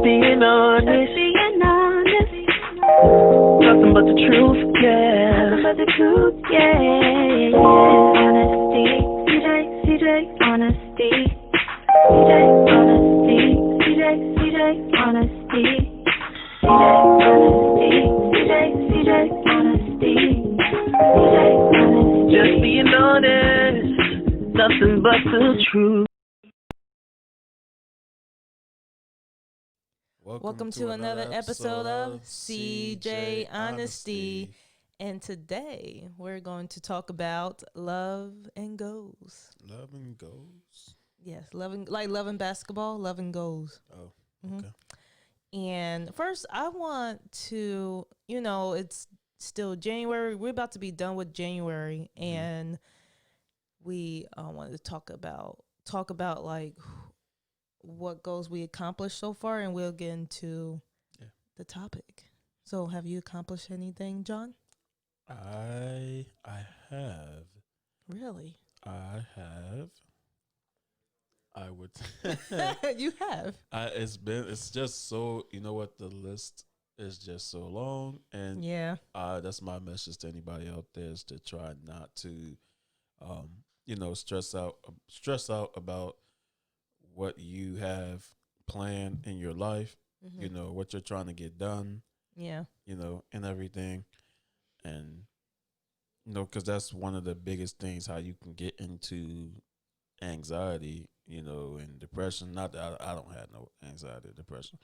being honest. Nothing but the truth, yeah. Nothing but the truth, yeah. Honesty, CJ, honesty. CJ, honesty. CJ, honesty. CJ, honesty. Just being honest. Nothing but the truth. Welcome to another episode of CJ Honesty. And today we're going to talk about love and goals. Love and goals? Yes, loving basketball, love and goals. Oh, Mm-hmm. okay. And first I want to, it's still January. We're about to be done with January, and we wanted to talk about like what goals we accomplished so far, and we'll get into the topic. So have you accomplished anything, John? I have. Really? I have. I would. You have. It's just so, the list is just so long, and that's my message to anybody out there, is to try not to, stress out about what you have planned in your life, what you're trying to get done, and everything. And, because that's one of the biggest things, how you can get into anxiety, and depression. Not that I don't have no anxiety or depression,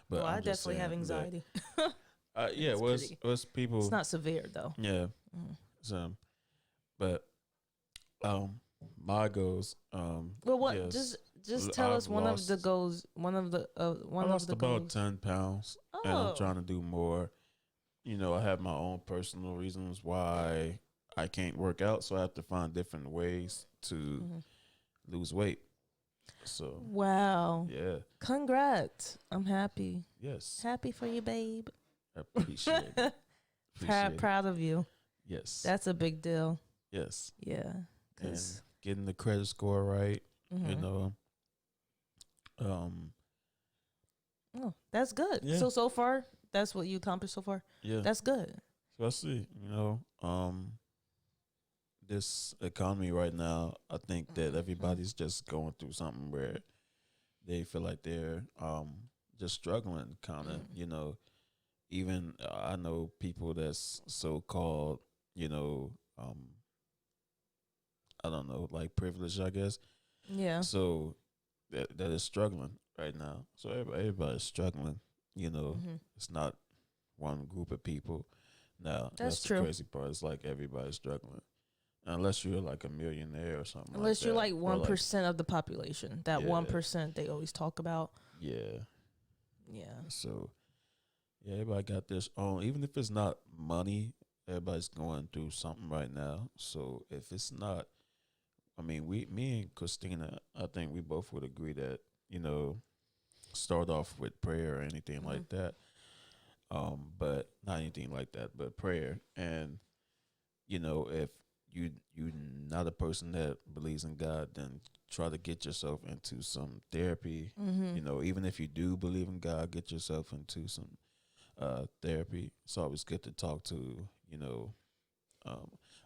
but I definitely have anxiety. It's people. It's not severe though. Yeah. So, but, my goals. Just tell us one of the goals. I lost about 10 pounds, and I'm trying to do more. I have my own personal reasons why I can't work out, so I have to find different ways to lose weight. So wow, yeah, congrats! I'm happy. Yes, happy for you, babe. I appreciate it. Proud of you. Yes, that's a big deal. Yes, yeah, and getting the credit score right. Oh, that's good. Yeah. So far, that's what you accomplished so far. Yeah, that's good. So I see. This economy right now, I think that everybody's just going through something where they feel like they're just struggling, kind of. Even I know people that's so called, I don't know, like privileged, I guess. Yeah. So that is struggling right now. So everybody's struggling. It's not one group of people. Now that's true. The crazy part. It's like everybody's struggling, unless you're like a millionaire or something. Unless you're like 1% like, of the population. That 1% they always talk about. Yeah. Yeah. So everybody got this on. Even if it's not money, everybody's going through something right now. So if it's not, me and Christina, I think we both would agree that, start off with prayer or anything like that. But not anything like that, but prayer. And, if you're not a person that believes in God, then try to get yourself into some therapy. Even if you do believe in God, get yourself into some therapy. It's always good to talk to,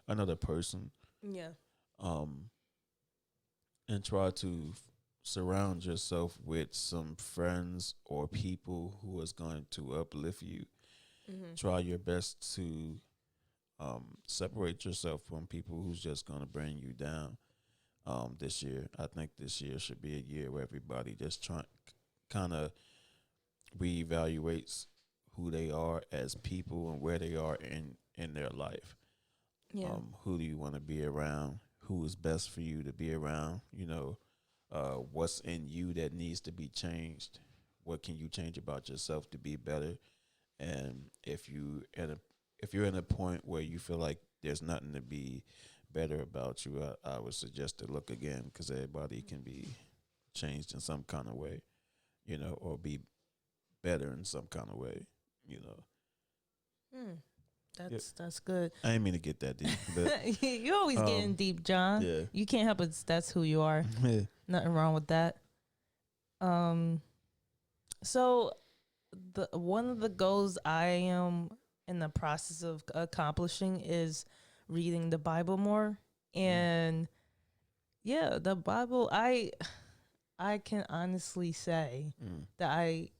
another person. Yeah. And try to surround yourself with some friends or people who is going to uplift you. Try your best to separate yourself from people who's just going to bring you down. This year, I think this year should be a year where everybody just kind of reevaluates who they are as people and where they are in their life. Yeah. Who do you want to be around? Who is best for you to be around? What's in you that needs to be changed? What can you change about yourself to be better? And if you're in a point where you feel like there's nothing to be better about you, I would suggest to look again, because everybody can be changed in some kind of way, or be better in some kind of way, That's good. I didn't mean to get that deep. But, You're always getting deep, John. Yeah. You can't help it. That's who you are. Nothing wrong with that. So the one of the goals I am in the process of accomplishing is reading the Bible more. And yeah, the Bible, I can honestly say that I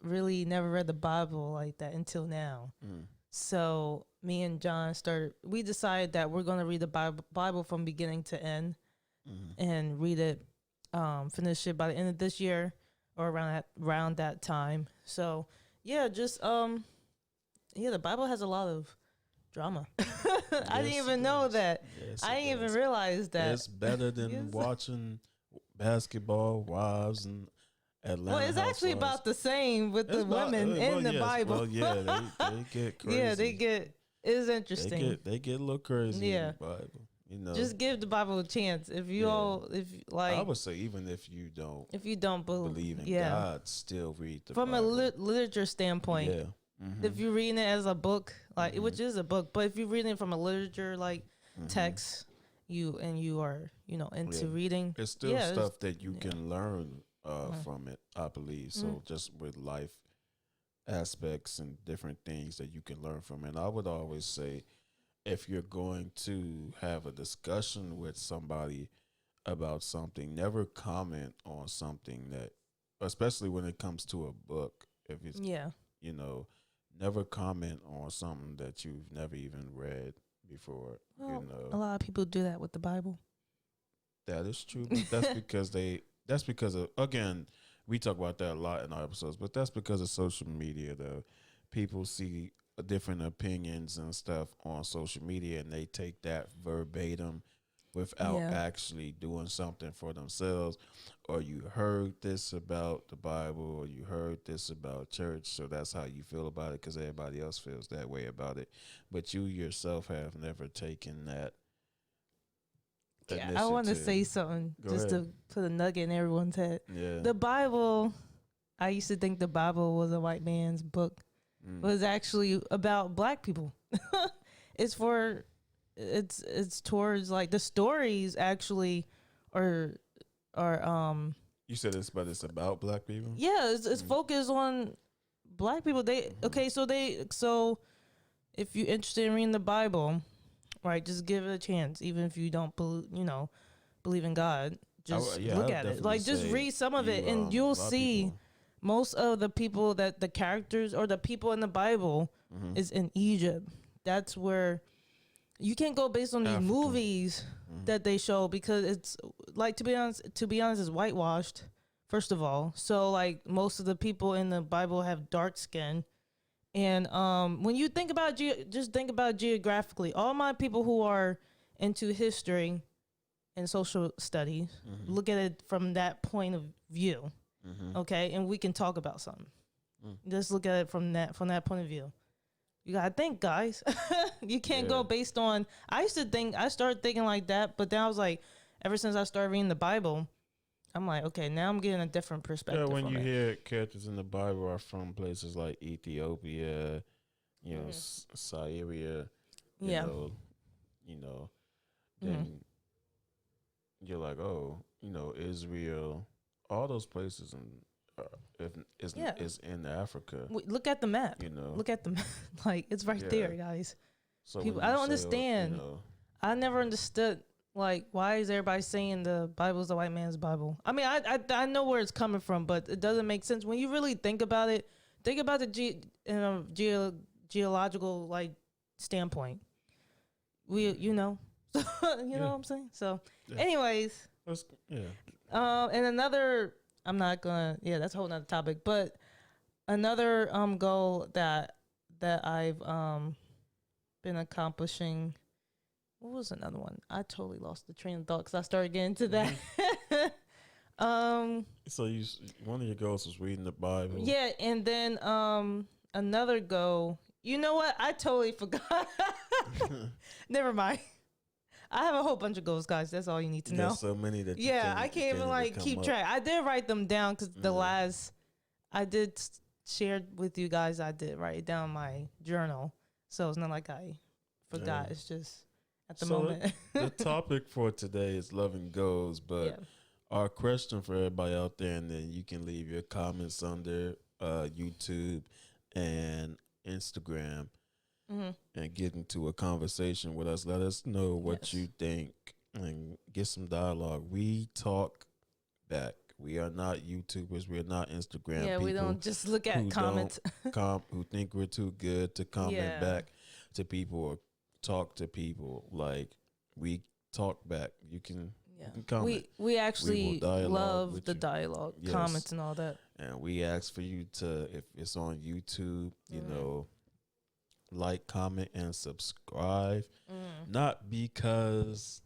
really never read the Bible like that until now. So me and John we decided that we're going to read the Bible from beginning to end and read it, finish it by the end of this year or around that time. So yeah, just the Bible has a lot of drama. I didn't even know that. Yes, I didn't even does. realize that. It's better than Yes. watching Basketball Wives and Atlanta. Well, it's actually Housewives. about the same with the women in the yes. Bible. Well, yeah, they get crazy. Yeah, they get. It's interesting. They get a little crazy Yeah. in the Bible. You know, Just give the Bible a chance. If you I would say even if you don't believe in yeah, God, still read the from Bible. a literature standpoint. Yeah. If you're reading it as a book, like which is a book, but if you're reading it from a literature like text, you are into reading. It's still stuff that you can learn from it, I believe. So just with life aspects and different things that you can learn from it. And I would always say, if you're going to have a discussion with somebody about something, never comment on something that, especially when it comes to a book. If it's never comment on something that you've never even read before. Well, a lot of people do that with the Bible. That is true, but that's because of, again, we talk about that a lot in our episodes, but that's because of social media. The people see different opinions and stuff on social media, and they take that verbatim without actually doing something for themselves. Or you heard this about the Bible, or you heard this about church, so that's how you feel about it because everybody else feels that way about it. But you yourself have never taken that. Yeah, I want to say something to put a nugget in everyone's head. Yeah. The Bible, I used to think the Bible was a white man's book. It was actually about black people. It's towards like the stories actually are You said it's about black people? Yeah, it's focused on black people. So if you're interested in reading the Bible, right, just give it a chance, even if you don't believe in God. Just look at it. Like, just read some of it, and you'll see most of the people that the characters or the people in the Bible is in Egypt. That's where you can't go based on these movies that they show, because it's like, to be honest, it's whitewashed, first of all. So like most of the people in the Bible have dark skin. And when you think about just think about geographically, all my people who are into history and social studies look at it from that point of view. Okay, and we can talk about something. Just look at it from that point of view. You gotta think, guys. You can't go based on. I started thinking like that, but then I was like, ever since I started reading the Bible, I'm like, okay, now I'm getting a different perspective. Yeah, when you hear characters in the Bible are from places like Ethiopia, Syria, you know, then you're like, oh, Israel, all those places, is in Africa. Look at the map. Look at the map. Like, it's right there, guys. So people, I don't understand. I never understood. Like, why is everybody saying the Bible's the white man's Bible? I mean, I know where it's coming from, but it doesn't make sense when you really think about it. Think about the geological like standpoint. You know what I'm saying. So, anyways, and another, I'm not gonna. Yeah, that's a whole nother topic. But another goal that I've been accomplishing. What was another one? I totally lost the train of thought because I started getting into that. So one of your goals was reading the Bible. Yeah, and then another goal. You know what? I totally forgot. Never mind. I have a whole bunch of goals, guys. That's all you need to know. There's so many that I can't even keep track. I did write them down because the last I did share with you guys. I did write it down in my journal, so it's not like I forgot. It's just. At the moment. The topic for today is loving goals, but Our question for everybody out there, and then you can leave your comments under YouTube and Instagram Mm-hmm. and get into a conversation with us. Let us know what Yes. you think and get some dialogue. We talk back. We are not YouTubers. We're not Instagram Yeah, we people don't just look at who don't comments. who think we're too good to comment Yeah. back to people or talk to people. Like we talk back. Yeah. You can comment. We We will actually dialogue love with the you. dialogue, Yes. comments and all that. And we ask for you to, if it's on YouTube, you Mhm. know, like, comment, and subscribe. Mm. Not because,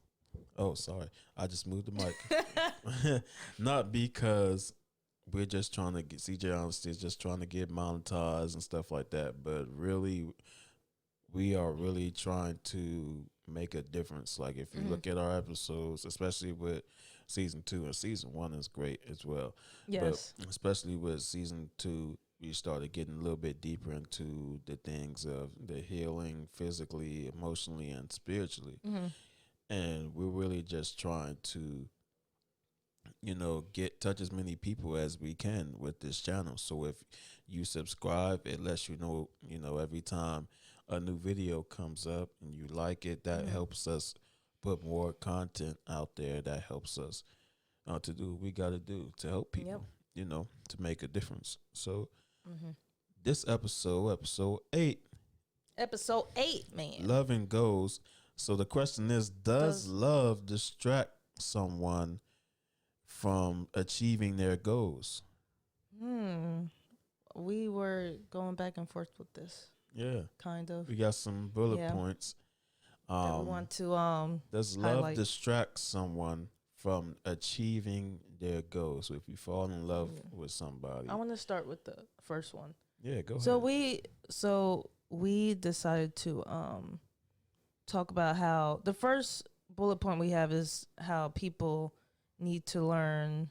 oh, sorry, I just moved the mic. Not because we're just trying to get, CJ Honesty is just trying to get monetized and stuff like that, but really, we are really trying to make a difference. Like, if you Mhm. look at our episodes, especially with season 2, and season 1 is great as well. Yes. But especially with season 2, we started getting a little bit deeper into the things of the healing physically, emotionally, and spiritually. Mm-hmm. And we're really just trying to, get touch as many people as we can with this channel. So if you subscribe, it lets every time a new video comes up and you like it, that Mhm. helps us put more content out there. That helps us to do what we got to do to help people, to make a difference. So Mm-hmm. this episode 8, Episode 8, man. love and goals. So the question is, does Does love distract someone from achieving their goals? hmm. We were going back and forth with this, Yeah, kind of. we got some bullet Yeah. points. That we want to Does love highlight. distract someone from achieving their goals? So if you fall in love Yeah. with somebody, I want to start with the first one. yeah, go So ahead. we decided to talk about how the first bullet point we have is how people need to learn.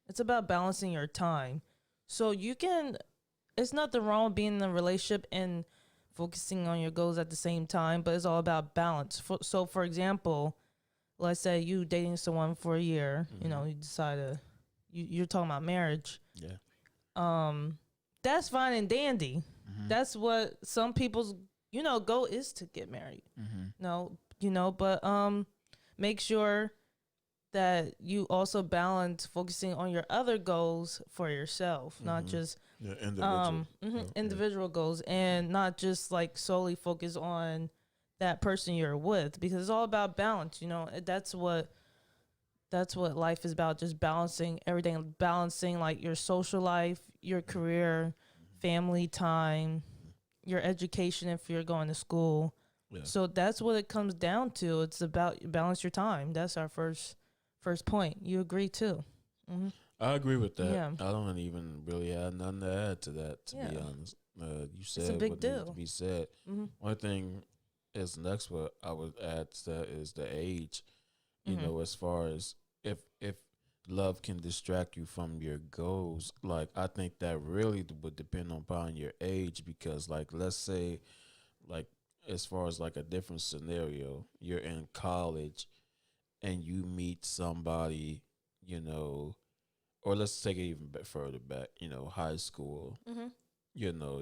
It's about balancing your time. So you can. It's nothing wrong with being in a relationship and focusing on your goals at the same time, but it's all about balance. So, for example, let's say you dating someone for a year. Mhm. You decide to. You're talking about marriage. Yeah. That's fine and dandy. Mhm. That's what some people's goal is, to get married. Mhm. No, but make sure that you also balance focusing on your other goals for yourself, not Mhm. just Yeah, individual. Okay. individual goals, and not just like solely focus on that person you're with, because it's all about balance. That's what life is about, just balancing everything, balancing like your social life, your career, family time, your education if you're going to school. Yeah. So that's what it comes down to. It's about balance your time. That's our first point. You agree too? Mm-hmm. I agree with that. Yeah. I don't even really have nothing to add to that, to be Yeah. honest. You It's a said big what needs to deal. be said. Mm-hmm. One thing is next what I would add to that is the age. Mhm. As far as if love can distract you from your goals, like I think that really would depend upon your age, because like let's say, like, as far as like a different scenario, you're in college and you meet somebody, you know, or let's take it even bit further back, high school. Mm-hmm. You're not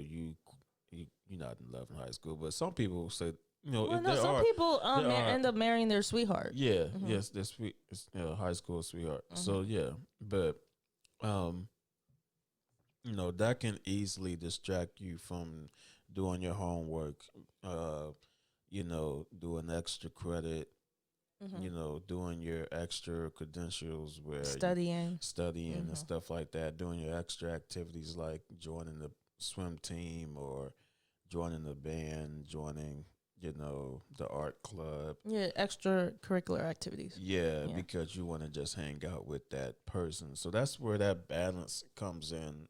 in love in high school, but some people say, Well, if no, there some are people there are end up marrying their sweetheart. yeah, Mhm. yes, they're sweet, high school sweetheart. So Mhm. yeah, but um, that can easily distract you from doing your homework, doing extra credit, Mhm. doing your extra credentials where Studying. studying and Mhm. stuff like that, doing your extra activities like joining the swim team or joining the band, joining, the art club. Yeah, extracurricular activities. Yeah, Yeah. because you want to just hang out with that person. So that's where that balance comes in,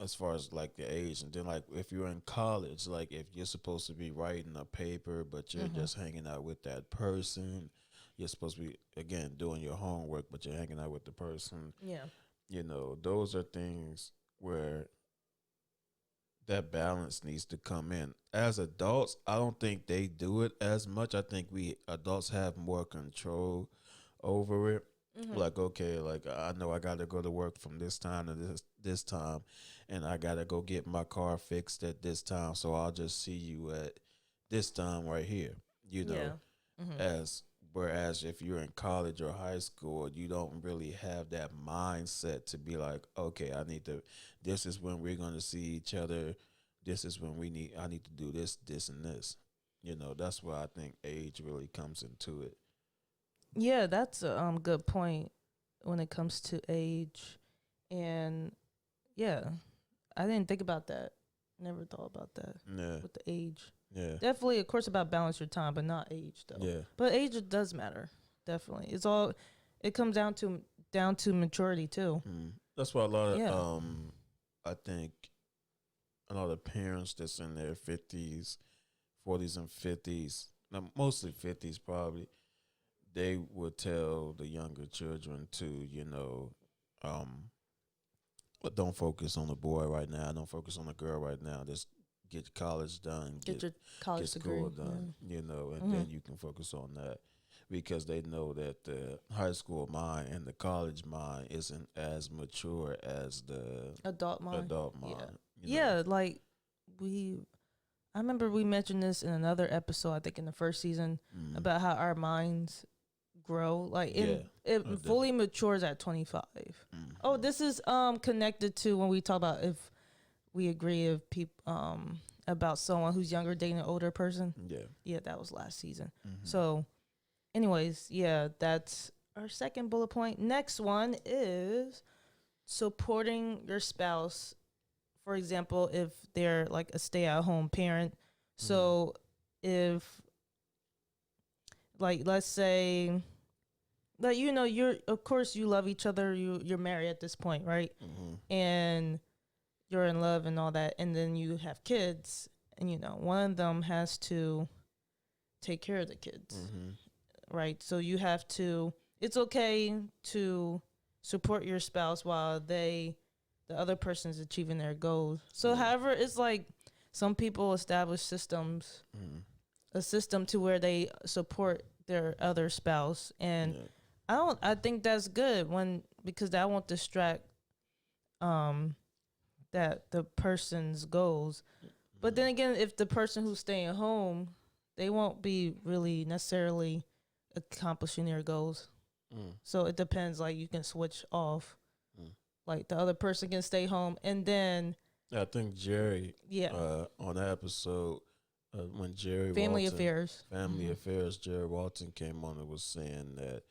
as far as like the age. And then like if you're in college, like if you're supposed to be writing a paper but you're Mhm. just hanging out with that person, you're supposed to be again doing your homework but you're hanging out with the person. Yeah. Those are things where that balance needs to come in. As adults, I don't think they do it as much. I think we adults have more control over it. Mhm. Like, okay, like I know I got to go to work from this time to this time, and I got to go get my car fixed at this time. So I'll just see you at this time right here. You Yeah. know, Mhm. as whereas if you're in college or high school, you don't really have that mindset to be like, okay, I need to. This is when we're going to see each other. This is when I need to do this, this, and this. That's where I think age really comes into it. Yeah, that's a good point when it comes to age, and yeah, I didn't think about that. Never thought about that Yeah, with the age. yeah, Definitely, of course, about balance your time, but not age though. yeah. But age does matter. Definitely, it's all. It comes down to maturity too. That's why a lot of Yeah. I think a lot of parents that's in their 50s, 40s, and 50s, now mostly 50s probably, they would tell the younger children to, um, but don't focus on the boy right now. Don't focus on the girl right now. Just get college done. Get your Get college degree. school done. And Mhm. then you can focus on that because they know that the high school mind and the college mind isn't as mature as the Adult mind. adult Yeah. mind. Yeah, like we I remember we mentioned this in another episode, I think in the first season, Mhm. about how our minds grow. Like Yeah. it Oh, fully matures at 25. Mhm. Oh, this is connected to when we talk about if we agree if people about someone who's younger dating an older person. Yeah. Yeah, that was last season. Mhm. So anyways, yeah, that's our second bullet point. Next one is supporting your spouse. For example, if they're like a stay-at-home parent. So if, like, let's say that you're, of course you love each other, you're married at this point, right? Mhm. And you're in love and all that, and then you have kids, and one of them has to take care of the kids, Mhm. right? So you have to, it's okay to support your spouse while the other person's achieving their goals. So Yeah. however, it's like some people establish systems, Mhm. a system to where they support their other spouse, and Yeah. I think that's good because that won't distract um that the person's goals. But then again, if the person who's staying home, they won't be really necessarily accomplishing their goals. Mm. So it depends. Like you can switch off. Mm. Like the other person can stay home, and then I think Jerry, yeah, on that episode, when family affairs. Family Mhm. Affairs, Jerry Walton came on and was saying that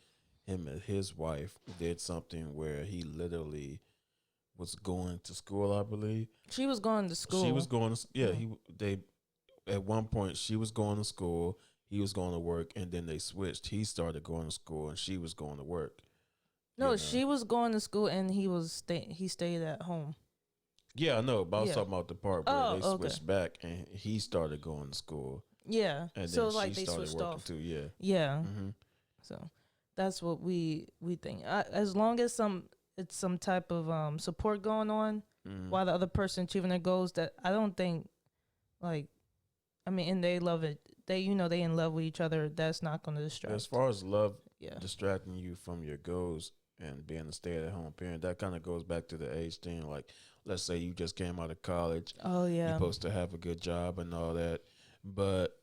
him and his wife did something where he literally was going to school, I believe. She was going to school. She was going to, yeah, Mhm. they, at one point, she was going to school, he was going to work, and then they switched. He started going to school, and she was going to work. No, she was going to school, and he stayed at home. Yeah, I know, but I was Yeah. talking about the part where Oh, they okay. switched back, and he started going to school. Yeah. And So then like she they started switched working off. too. Yeah. Yeah. Mm-hmm. So that's what we think. As long as it's some type of support going on Mm-hmm. while the other person achieving their goals, that I don't think, like, I mean, and they love it. They they in love with each other. That's not going to distract. As far as love Yeah. distracting you from your goals and being a stay-at-home parent, that kind of goes back to the age thing. Like, let's say you just came out of college, Oh you're yeah. supposed to have a good job and all that, but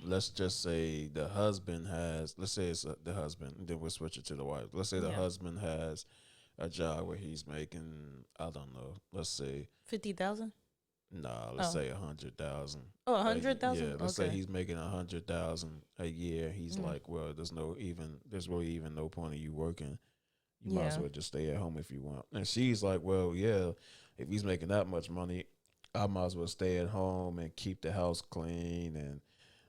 let's just say the husband has. Let's say it's the husband. Then we'll switch it to the wife. Let's say the Yeah. husband has a job where he's making, I don't know. Let's say 50,000. Nah, let's Oh. say 100,000. Oh, 100,000. Yeah, let's say Okay. he's making 100,000 a year. He's Mhm. like, well, there's really even no point of you working. You might as Yeah. well just stay at home if you want. And she's like, well, yeah, if he's making that much money, I might as well stay at home and keep the house clean. And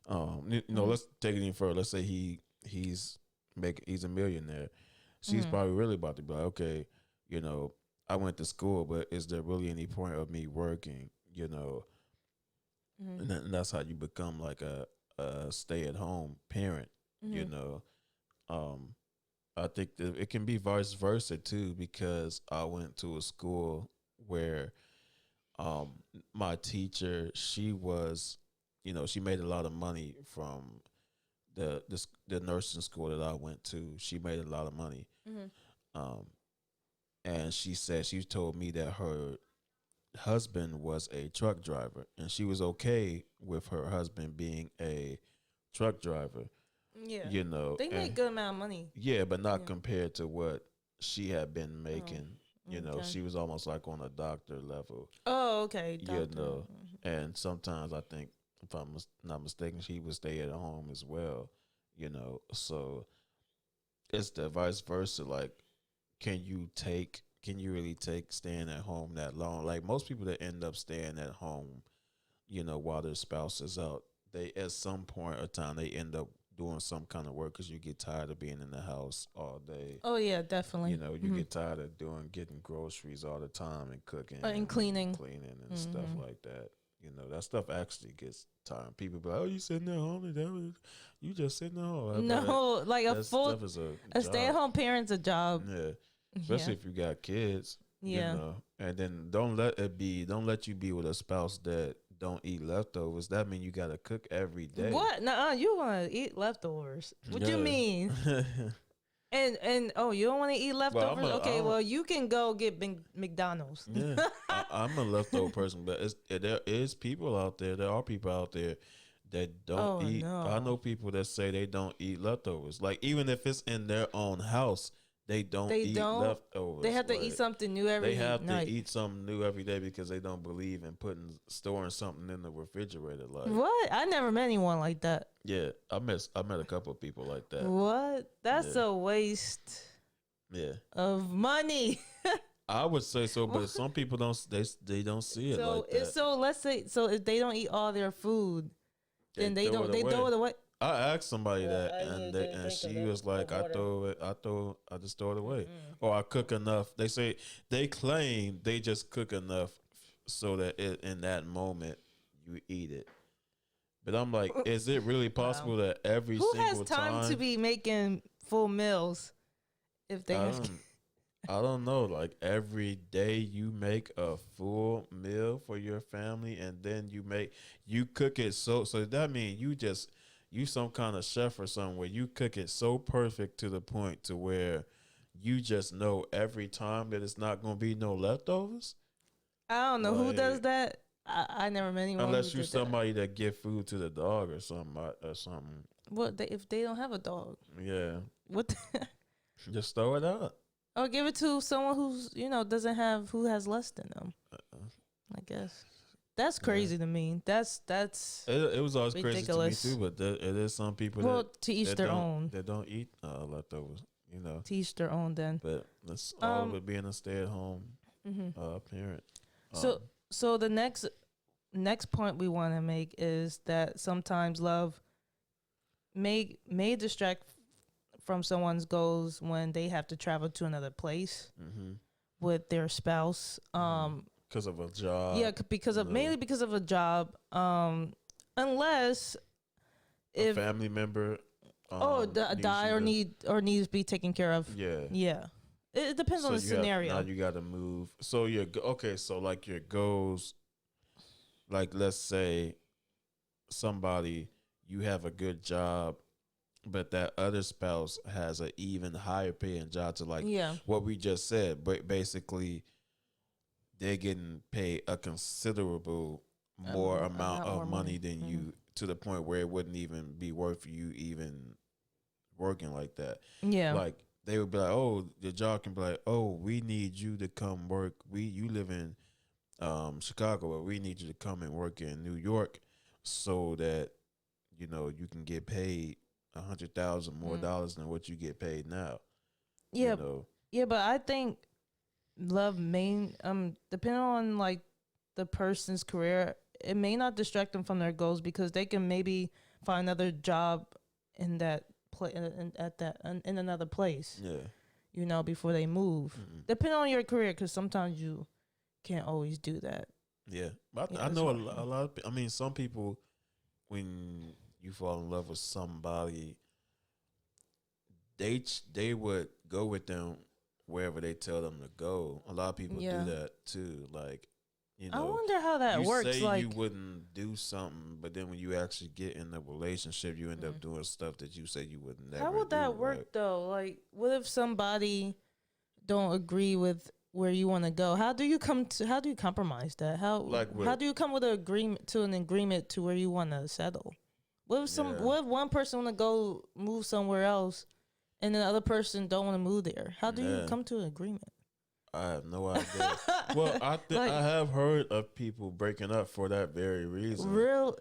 Mhm. let's take it even further. Let's say he's a millionaire. She's Mhm. probably really about to be like, okay, I went to school, but is there really any point of me working? Mhm. And that's how you become like a stay at home parent. You Mhm. know, um, I think that it can be vice versa too, because I went to a school where my teacher, she was, she made a lot of money from the nursing school that I went to. She made a lot of money. Um, and she told me that her husband was a truck driver, and she was okay with her husband being a truck driver. Yeah. You know, They make good amount of money. yeah, but not Yeah. compared to what she had been making. You know, okay. she was almost like on a doctor level. Oh, okay. You Doctor. know, and sometimes I think, if I'm not mistaken, she would stay at home as well. You know, so it's the vice versa. Like, can you really take staying at home that long? Like most people that end up staying at home, you know, while their spouse is out, they at some point or time they end up doing some kind of work because you get tired of being in the house all day. Oh yeah, definitely. You know, you get tired of getting groceries all the time and cooking And cleaning, and stuff like that. You know, that stuff actually gets tiring. People be like, "Oh, you sitting at home? You just sitting at home?" No, like a full stuff is a stay-at-home parent's a job. Yeah, especially if you got kids. Yeah. You know, and then don't let you be with a spouse that don't eat leftovers. That means you got to cook every day. What? Nuh-uh, you want to eat leftovers? What you Yeah. mean? And oh, you don't want to eat leftovers? Well, you can go get McDonald's. Yeah, I'm a leftover person, but there is people out there. There are people out there that don't eat. No. I know people that say they don't eat leftovers. Like even if it's in their own house, they don't eat leftovers. They have to eat something new every night. They have to eat something new every day because they don't believe in storing something in the refrigerator. Like what? I never met anyone like that. Yeah, I met a couple of people like that. What? That's a waste. Yeah. Of money. I would say so, but some people don't. They don't see it like that. So let's say if they don't eat all their food, then they throw it away. I asked somebody that, and she was like, I just throw it away, or I cook enough. They claim they just cook enough so that in that moment you eat it. But I'm like, is it really possible that every Who single has time time to be making full meals? If they I don't know. Like every day you make a full meal for your family, and then you cook it so that means you some kind of chef or something where you cook it so perfect to the point to where you just know every time that it's not going to be no leftovers. I don't know who does that. I never met anyone. Unless you're somebody that give food to the dog or something. What if they don't have a dog? Yeah. What? Just throw it out. Or give it to someone who's who has less than them. I guess that's crazy to me. That's it was always ridiculous. crazy to me too. But it is some people to each their own. They don't eat leftovers. You know, to each their own. Then, but that's all of it being a stay-at-home parent. So the next point we want to make is that sometimes love may distract from someone's goals when they have to travel to another place with their spouse. Because of a job. Yeah, mainly because of a job. Unless a family member. Die or needs to be taken care of. Yeah. Yeah. It depends on the scenario. Now you got to move. So so like your goals, like let's say somebody, you have a good job, but that other spouse has an even higher paying job to what we just said. But basically, they're getting paid a considerable more amount of money than you, to the point where it wouldn't even be worth you even working like that. Yeah. Like they would be like, oh, the job can be like, oh, we need you to come work. You live in Chicago, but we need you to come and work in New York so that, you know, you can get paid $100,000 more dollars than what you get paid now. Yeah. You know? Yeah, but I think love depending on like the person's career, it may not distract them from their goals because they can maybe find another job in that in another place. Yeah. You know, before they move. Depending on your career, because sometimes you can't always do that. Yeah, but I know a lot of. I mean, some people, when you fall in love with somebody, they would go with them wherever they tell them to go. A lot of people do that too. Like, You I know, wonder how that you works. say Like, you wouldn't do something, but then when you actually get in the relationship, you end up doing stuff that you say you would never. how would that do, work like, though? Like, what if somebody don't agree with where you want to go? How do you how do you compromise that? Like How what? do you come with an agreement to where you want to settle? Yeah. What if one person want to go move somewhere else and the other person don't want to move there? How do you Yeah. come to an agreement? I have no idea. Well, Like, I have heard of people breaking up for that very reason.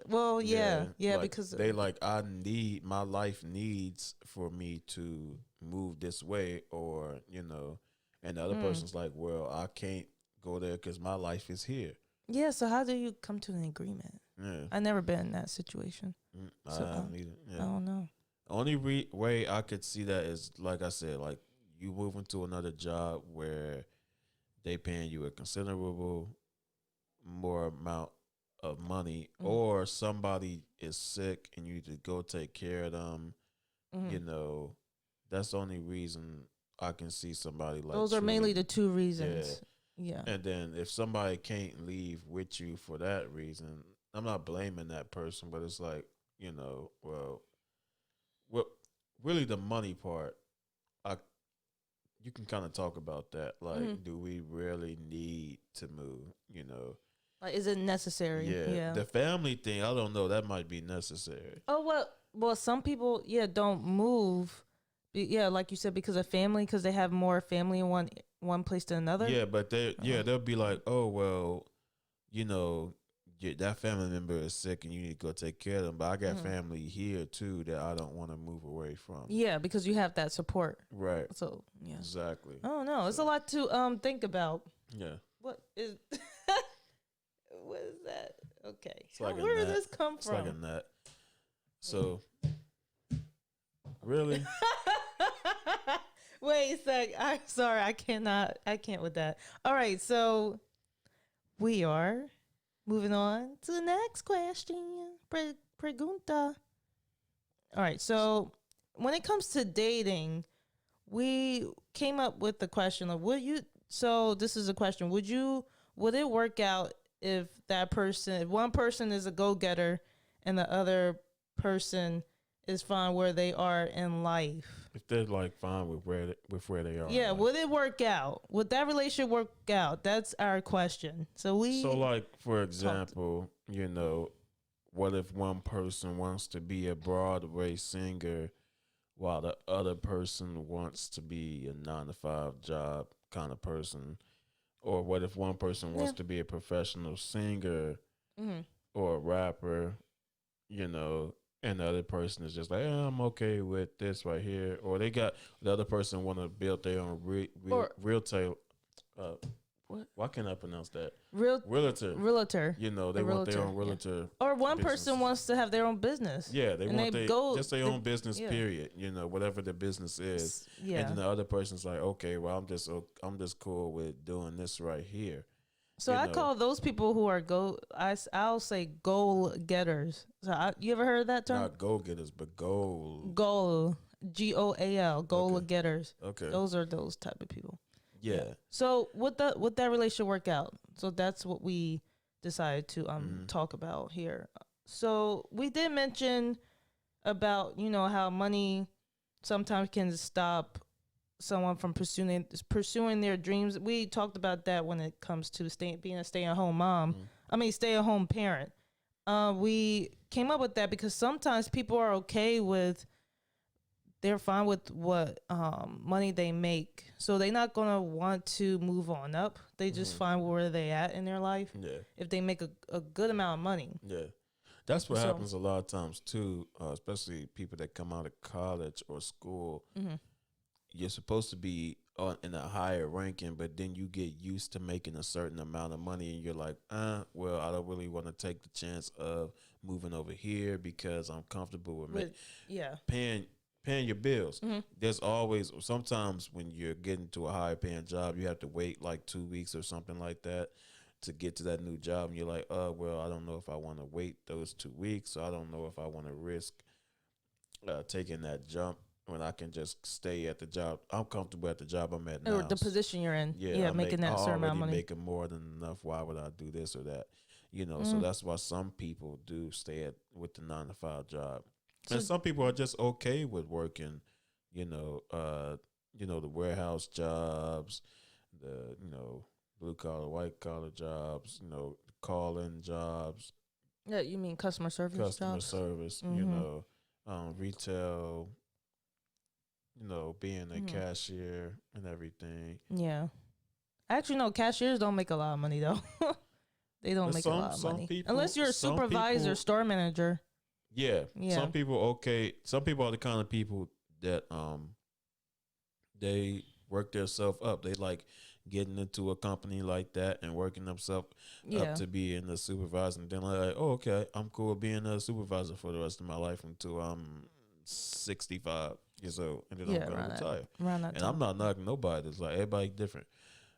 well, yeah, like, because they like, I need, my life needs for me to move this way, or and the other person's like, well, I can't go there because my life is here. yeah. So how do you come to an agreement? Yeah, I never been in that situation, I so haven't either. I Yeah, don't know. only way I could see that is, like I said, like you move into another job where they paying you a considerable more amount of money, or somebody is sick and you need to go take care of them. You know, that's the only reason I can see somebody like. Those are mainly the two Yeah. reasons. Yeah. And then if somebody can't leave with you for that reason, I'm not blaming that person, but it's like, well, what really the money part, I you can kind of talk about that. Like, do we really need to move? Like, is it necessary? Yeah. The family thing, I don't know. That might be necessary. Oh well, some people don't move. Yeah, like you said, because of family, because they have more family in one place than another. Yeah, but they'll be like, oh well, that family member is sick and you need to go take care of them. But I got family here too that I don't want to move away from. Yeah, because you have that support. Right. So yeah. Exactly. Oh no, it's a lot to think about. Yeah. What is what is that? Okay. It's like Where did this come it's from? like a nut. So really? Wait a sec. I'm sorry. I can't with that. All right. So we are moving on to the next question. Pregunta. All right. So when it comes to dating, we came up with the question of so this is a question. Would it work out if one person is a go-getter and the other person is fine where they are in life? If they're like fine with where they are. Yeah, like, would it work out? Would that relationship work out? That's our question. So like, for example, what if one person wants to be a Broadway singer while the other person wants to be a 9-to-5 job kind of person? Or what if one person wants to be a professional singer or a rapper, and the other person is just like, I'm okay with this right here. Or the other person want to build their own retail. What? Why can't I pronounce that? Realtor. They want their own realtor. Yeah. Or one business. person wants to have their own business. Yeah, they want just their own business. Yeah. Period. Whatever the business is. Yeah. And then the other person's like, okay, well, I'm just cool with doing this right here. So I call those people who are I'll say goal getters. So you ever heard of that term? Not go getters, but goal. Goal. GOAL. Goal getters. Okay. Those are those type of people. Yeah. So would that relationship work out? So that's what we decided to talk about here. So we did mention about how money sometimes can stop someone from pursuing their dreams. We talked about that when it comes to being a stay-at-home mom. Stay-at-home parent. We came up with that because sometimes people are okay with. They're fine with what money they make, so they're not gonna want to move on up. They just find where they at in their life. Yeah. If they make a good amount of money. Yeah. That's what happens a lot of times too, especially people that come out of college or school. You're supposed to be in a higher ranking, but then you get used to making a certain amount of money, and you're like, well, I don't really want to take the chance of moving over here because I'm comfortable with paying your bills. There's always, sometimes when you're getting to a high paying job, you have to wait like 2 weeks or something like that to get to that new job. And you're like, well, I don't know if I want to wait those 2 weeks. So I don't know if I want to risk taking that jump when I can just stay at the job. I'm comfortable at the job I'm at Or now. the position you're in. Yeah, Making I that certain amount already of money. making more than enough. Why would I do this or that? So Mm. that's why some people do stay at with the 9 to 5 job, So and some people are just okay with working. The warehouse jobs, the blue collar, white collar jobs. Call in jobs, yeah, you mean customer service customer jobs? service. Mm-hmm. Retail. Being a Mm-hmm. cashier and everything. Yeah. Actually, no. Cashiers don't make a lot of money though. They don't But make a lot of some money people, unless you're a some supervisor, people, store manager. yeah, Yeah. some people okay. Some people are the kind of people that they work themselves up. They like getting into a company like that and working themselves up Yeah. to being a supervisor. And then like, oh, okay, I'm cool with being a supervisor for the rest of my life until I'm 65 years old, and then I'm Yeah. gonna retire. Around that And I'm time. not knocking nobody. It's like everybody different.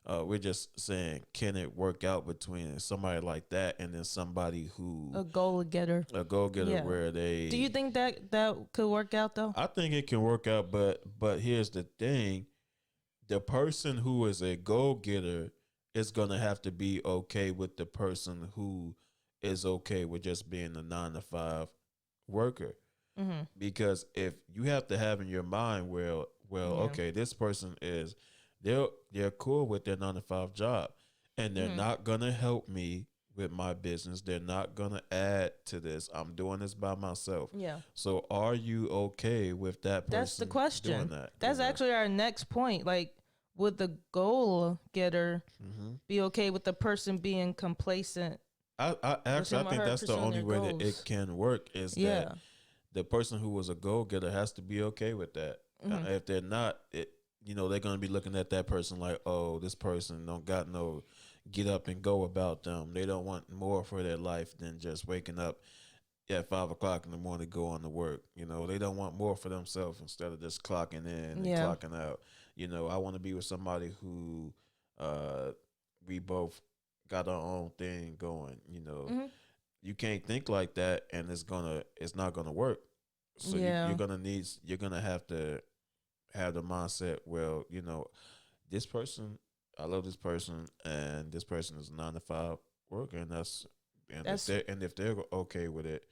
We're just saying, can it work out between somebody like that and then somebody who A goal getter. a go getter Yeah. where they? Do you think that could work out though? I think it can work out, but here's the thing: the person who is a go getter is gonna have to be okay with the person who is okay with just being a 9 to 5 worker. Mm-hmm. Because if you have to have in your mind, well, Yeah. okay, this person is they're cool with their 9 to 5 job, and they're Mhm. not gonna help me with my business. They're not gonna add to this. I'm doing this by myself. Yeah. So, are you okay with that person? That's the question. Doing that. That's actually our next point. Like, would the goal getter Mm-hmm. be okay with the person being complacent? I actually I him or think her that's the pursuing only their way that goals? it can work is that Yeah. the person who was a go getter has to be okay with that. Mhm. If they're not, they're gonna be looking at that person like, oh, this person don't got no get up and go about them. They don't want more for their life than just waking up at 5 o'clock in the morning to go on to work. They don't want more for themselves instead of just clocking in and Yeah. clocking out. I want to be with somebody who we both got our own thing going. Mhm. You can't think like that and it's not gonna work. So Yeah. you're gonna have to have the mindset, well, this person, I love this person, and this person is a 9 to 5 worker, and That's if they're okay with it,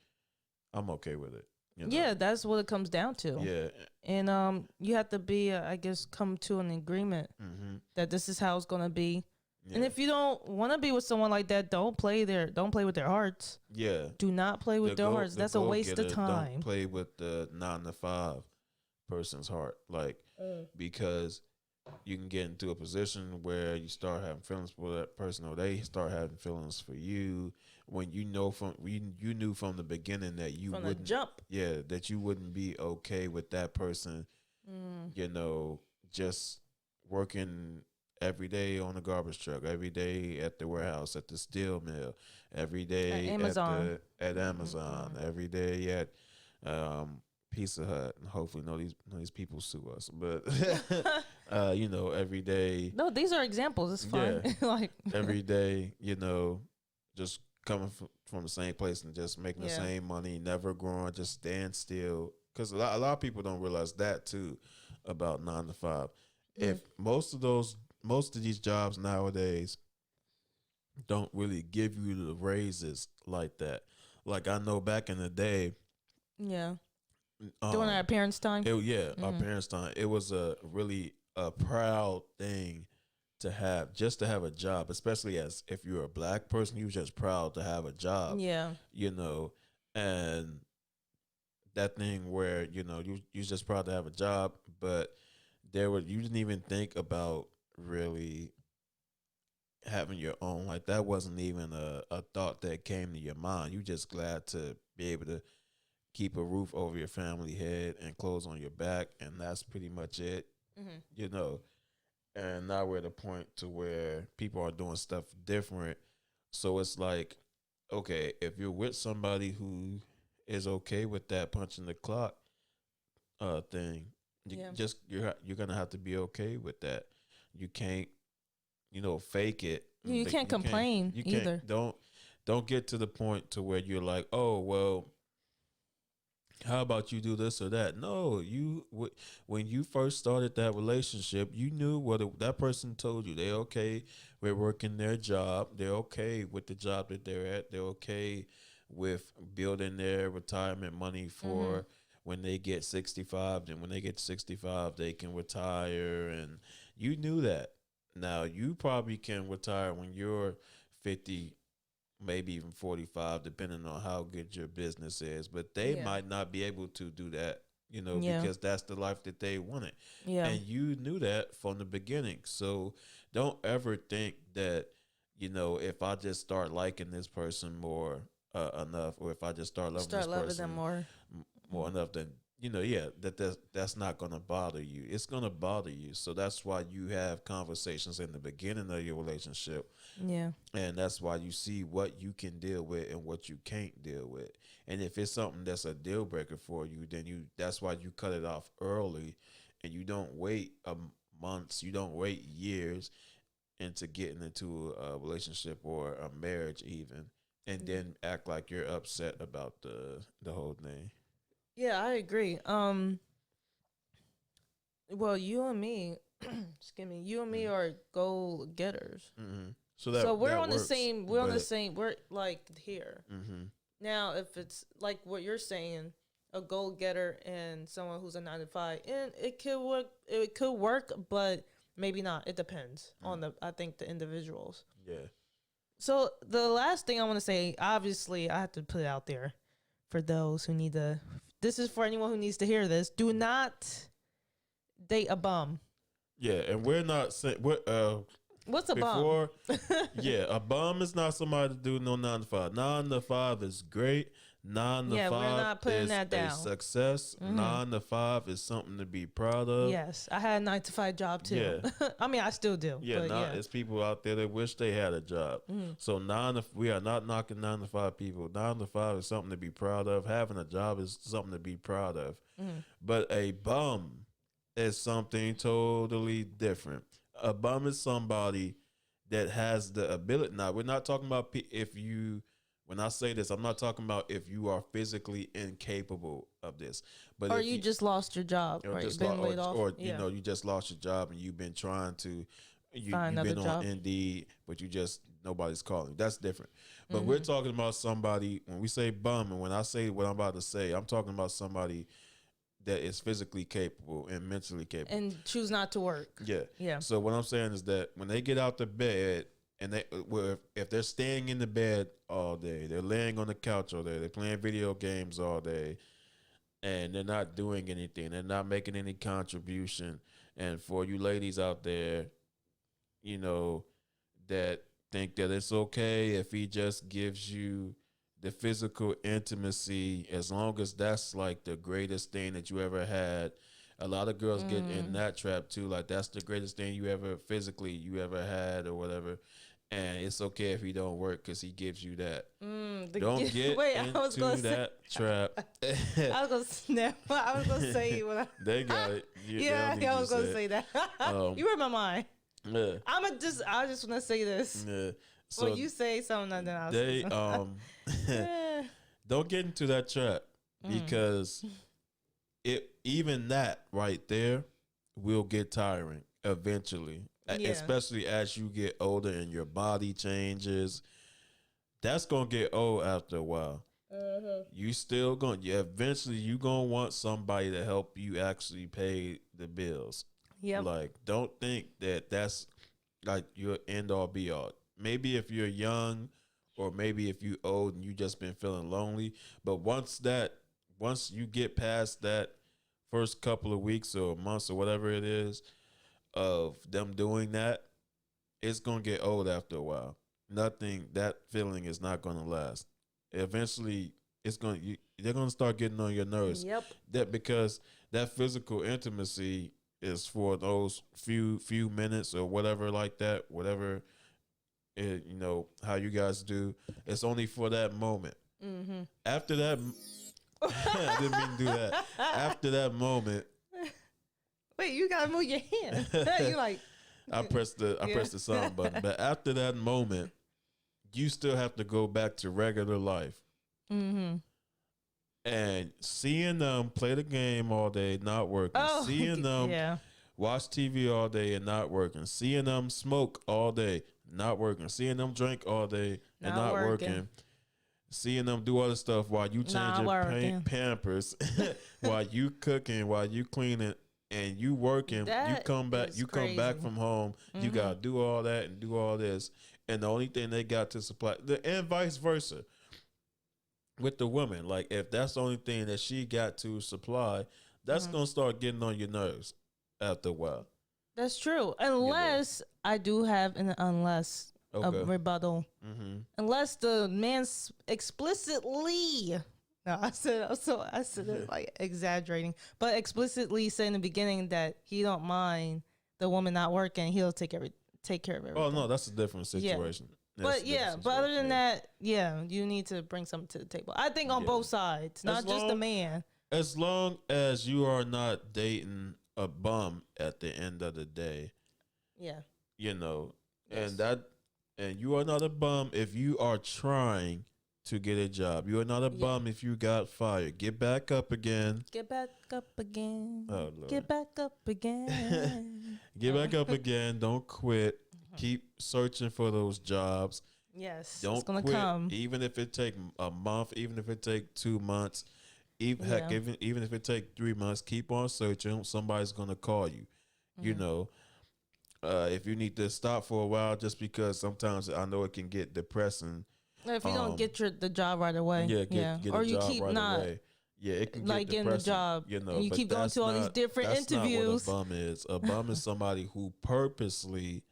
I'm okay with it. yeah. That's what it comes down to. Yeah. And you have to be, I guess, come to an agreement Mm-hmm. that this is how it's gonna be. Yeah. And if you don't want to be with someone like that, don't play with their hearts. Yeah. Do not play with their hearts. The That's a waste of go-getter time. Don't play with the 9 to 5 person's heart, like because you can get into a position where you start having feelings for that person, or they start having feelings for you when you knew from the beginning that you From the wouldn't, jump. yeah, that you wouldn't be okay with that person, just working every day on the garbage truck, every day at the warehouse, at the steel mill, every day At Amazon. at Amazon, every day at Pizza Hut, and hopefully none of these people sue us. But every day. No, these are examples. It's fine. Yeah. Like Every day, just coming from the same place and just making the Yeah. same money, never growing, just stand still. Because a lot of people don't realize that too about 9 to 5. If most of these jobs nowadays don't really give you the raises like that. Like I know back in the day, yeah. During our parents' time. Our parents' time, it was a really a proud thing to have a job, especially as if you're a black person, you were just proud to have a job. Yeah. And that thing where you just proud to have a job, but you didn't even think about really having your own, like that wasn't even a thought that came to your mind. You just glad to be able to keep a roof over your family head and clothes on your back, and that's pretty much it. And now we're at a point to where people are doing stuff different. So it's like, okay, if you're with somebody who is okay with that punching the clock thing, you're gonna have to be okay with that. You can't fake it. You can't complain either. Don't get to the point to where you're like, oh well, how about you do this or that? No, when you first started that relationship, you knew what that person told you. They're okay with working their job. They're okay with the job that they're at. They're okay with building their retirement money for when they get 65. Then when they get 65, they can retire. And you knew that. Now you probably can retire when you're 50, maybe even 45, depending on how good your business is. But they Yeah. might not be able to do that, Yeah. because that's the life that they wanted. Yeah. And you knew that from the beginning. So don't ever think that, if I just start liking this person more enough, or if I just start loving Start this loving person them more. more enough, then yeah, that's not gonna bother you. It's gonna bother you. So that's why you have conversations in the beginning of your relationship, Yeah. and that's why you see what you can deal with and what you can't deal with. And if it's something that's a deal breaker for you, then that's why you cut it off early, and you don't wait months, you don't wait years into getting into a relationship or a marriage even, and then act like you're upset about the whole thing. Yeah, I agree. Well, you and me, excuse me, you and me are goal getters. Mm-hmm. So we're that on the works, same. We're on the but- same. We're like here Mhm. now. If it's like what you're saying, a goal getter and someone who's a 9 to 5, and it could work. It could work, but maybe not. It depends on I think the individuals. Yeah. So the last thing I want to say, obviously, I have to put it out there for those who need to. This is for anyone who needs to hear this. Do not date a bum. Yeah, and we're not saying What's a before. Yeah, a bum is not somebody to do no 9 to 5. 9 to 5 is great. 9 to Yeah, 5 we're not putting is that down. a success. 9 to 5 is something to be proud bum? of. Yes, I had a 9 to 5 job too. Yeah. I mean, I still do. Yeah, but yeah. it's people out there that wish they had a job. So we are not knocking 9 to 5 people. 9 to 5 is something to be proud of. Having a job is something to be proud of. But a bum is something totally different. A bum is somebody that has the ability. Now, we're not talking about when I say this, I'm not talking about if you are physically incapable of this. But Or if you just lost your job, or right? just Been laid off. or Yeah. you just lost your job and you've been trying to you've Find been another on job. Indeed, but nobody's calling. That's different. But we're talking about somebody, when we say bum, and when I say what I'm about to say, I'm talking about somebody that is physically capable and mentally capable. And choose not to work. Yeah. Yeah. So what I'm saying is that when they get out the bed and if they're staying in the bed all day, they're laying on the couch all day, they're playing video games all day, and they're not doing anything, they're not making any contribution. And for you ladies out there, that think that it's okay if he just gives you the physical intimacy, as long as that's like the greatest thing that you ever had. A lot of girls get in that trap too. Like, that's the greatest thing you ever had or whatever. And it's okay if he don't work because he gives you that. Don't get into that trap. I was gonna snap. I was gonna say what I, They got it. I was gonna say that. You read my mind. Yeah. I just want to say this. Yeah. So Well, you say something, and then I'll they say something. don't get into that trap, because even that right there will get tiring eventually. Yeah. Especially as you get older and your body changes. That's gonna get old after a while. You still eventually you gonna want somebody to help you actually pay the bills. Yep. Like, don't think that that's like your end all be all. Maybe if you're young, or maybe if you old and you just been feeling lonely. But once you get past that first couple of weeks or months or whatever it is of them doing that, it's gonna get old after a while. That feeling is not gonna last. Eventually, they're gonna start getting on your nerves. Yep. Because that physical intimacy is for those few minutes or whatever, like that, whatever how you guys do. It's only for that moment. After that, I didn't mean to do that. After that moment, Wait, you gotta move your hand. You like I pressed the sound button. But after that moment, you still have to go back to regular life. And seeing them play the game all day, not working. Oh, Seeing them yeah. watch TV all day and not working. Seeing them smoke all day, not working. Seeing them drink all day and Not not working. working. Seeing them do other stuff while you Not changing working. Pampers, while you cooking, while you cleaning, and you working. You That come back. is You come back crazy. from home. You gotta do all that and do all this, and the only thing they got to supply and vice versa with the woman. Like if that's the only thing that she got to supply, that's gonna start getting on your nerves after a while. That's true. Unless I do have an unless a Okay. rebuttal. Mm-hmm. Unless the man explicitly. No, I said it like exaggerating, but explicitly said in the beginning that he don't mind the woman not working. He'll take care of everything. Oh no, that's a different Yeah. situation. That's a But different yeah, but other than situation, that, yeah, you need to bring something to the table. I think on Yeah. both sides, not just the long- man. as long as you are not dating a bum at the end of the day, Yeah. you know, Yes. and you are not a bum if you are trying to get a job. You are not a Yeah. bum if you got fired. Get back up again. Get back up again. Oh, Lord. Get back up again. Get back up again. Don't quit. Keep searching for those jobs. Yes, Don't it's gonna quit, come. even if it take a month, even if it take 2 months, even heck, Yeah. even if it take 3 months. Keep on searching. Somebody's gonna call you. You Mm-hmm. know, if you need to stop for a while, just because sometimes I know it can get depressing. If you don't get the job right away, Yeah, get or a you job keep right not away. Yeah, it can like get getting the depressing, job, you know. and you but keep going that's to all these not- different that's interviews. Not what a bum is. A bum is somebody who purposely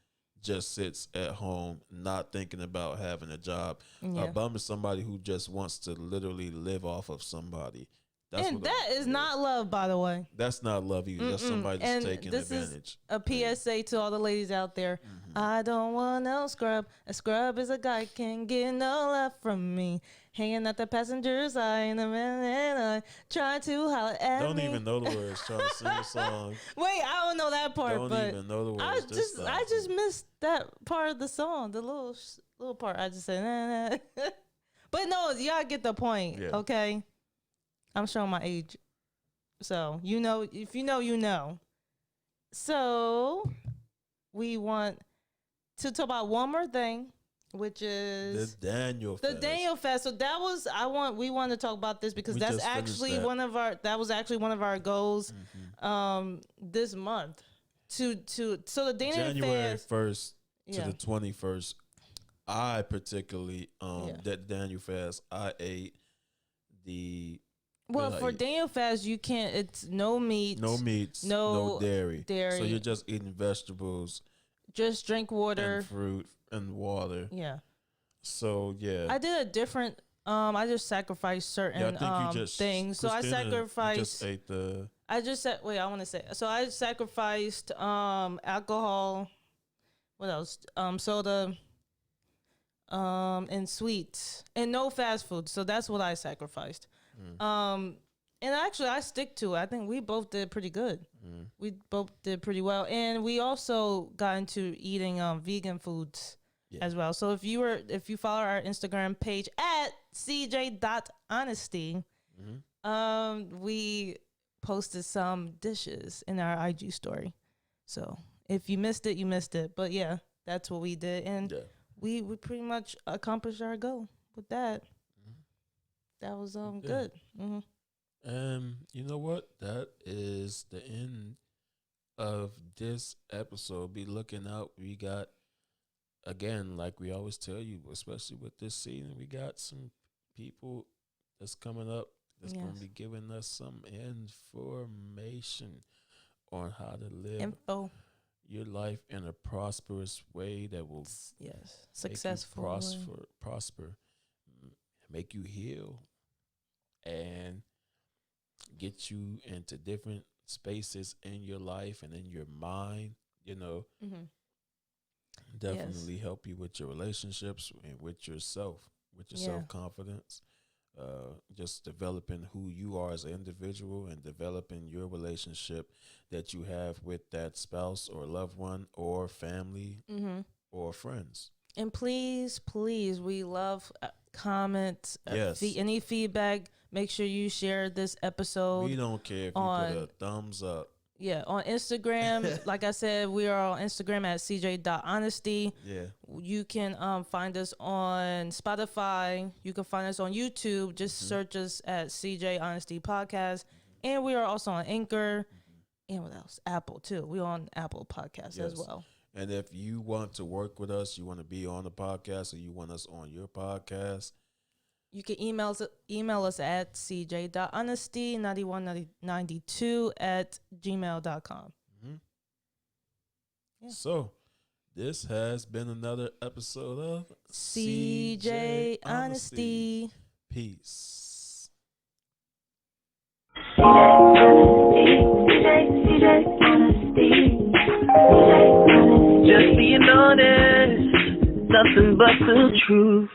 just sits at home, not thinking about having a job. Yeah. A bum is somebody who just wants to literally live off of somebody. That's And what that is yeah. not love, by the way. That's not love either. That's somebody that's And taking this advantage. is a PSA to all the ladies out there. I don't want no scrub. A scrub is a guy can't get no love from me. Hanging at the passenger side in the man, trying to holler at Don't me. even know the words. Trying to sing a song. Wait, I don't know that part, Don't but even know the words. I Just stop. I just missed that part of the song, the little part. I just said, nah, nah. But no, y'all get the point, Yeah. okay? I'm showing my age, so you know, if you know, you know. So we want to talk about one more thing, which is The Daniel the Fest. Daniel Fest. So that was we want to talk about this because We that's just finished actually that. that was actually one of our goals this month so the Daniel January Fest 1st to Yeah. the 21st. I particularly Yeah. that Daniel Fest. I ate the well what I for ate. Daniel Fest you can't, it's no meat, no meats, no no dairy. dairy. So you're just eating vegetables just drink water. and fruit and water. Yeah, So yeah. I did a different I just sacrificed certain yeah, I think you just things. So I Christina, you sacrificed just ate the I just said wait, I want to say so I sacrificed alcohol, what else? Soda, and sweets, and no fast food. So that's what I sacrificed. And actually, I stick to it. I think we both did pretty good. We both did pretty well, and we also got into eating vegan foods as well. So if you follow our Instagram page at cj.honesty, we posted some dishes in our IG story. So if you missed it, you missed it. But yeah, that's what we did, and yeah. we pretty much accomplished our goal with that. That was good. Mm-hmm. You know what? That is the end of this episode. Be looking out. We got, again, like we always tell you, especially with this season, we got some people that's coming up that's going to be giving us some information on how to live Info. your life in a prosperous way that will Successful. make you prosper, make you heal, and get you into different spaces in your life and in your mind, you know. Definitely help you with your relationships and with yourself, with your self-confidence, just developing who you are as an individual and developing your relationship that you have with that spouse or loved one or family or friends. And please, we love comments, Yes. any feedback. Make sure you share this episode. We don't care if you put a thumbs up. Yeah, on Instagram. Like I said, we are on Instagram at cj.honesty. Yeah. You can find us on Spotify. You can find us on YouTube. Just search us at CJ Honesty Podcast. And we are also on Anchor. And what else? Apple, too. We're on Apple Podcasts as well. And if you want to work with us, you want to be on the podcast, or you want us on your podcast, you can email us at cj.honesty9192@gmail.com. Mm-hmm. Yeah. So, this has been another episode of CJ Honesty. Peace. Just being honest, nothing but the truth.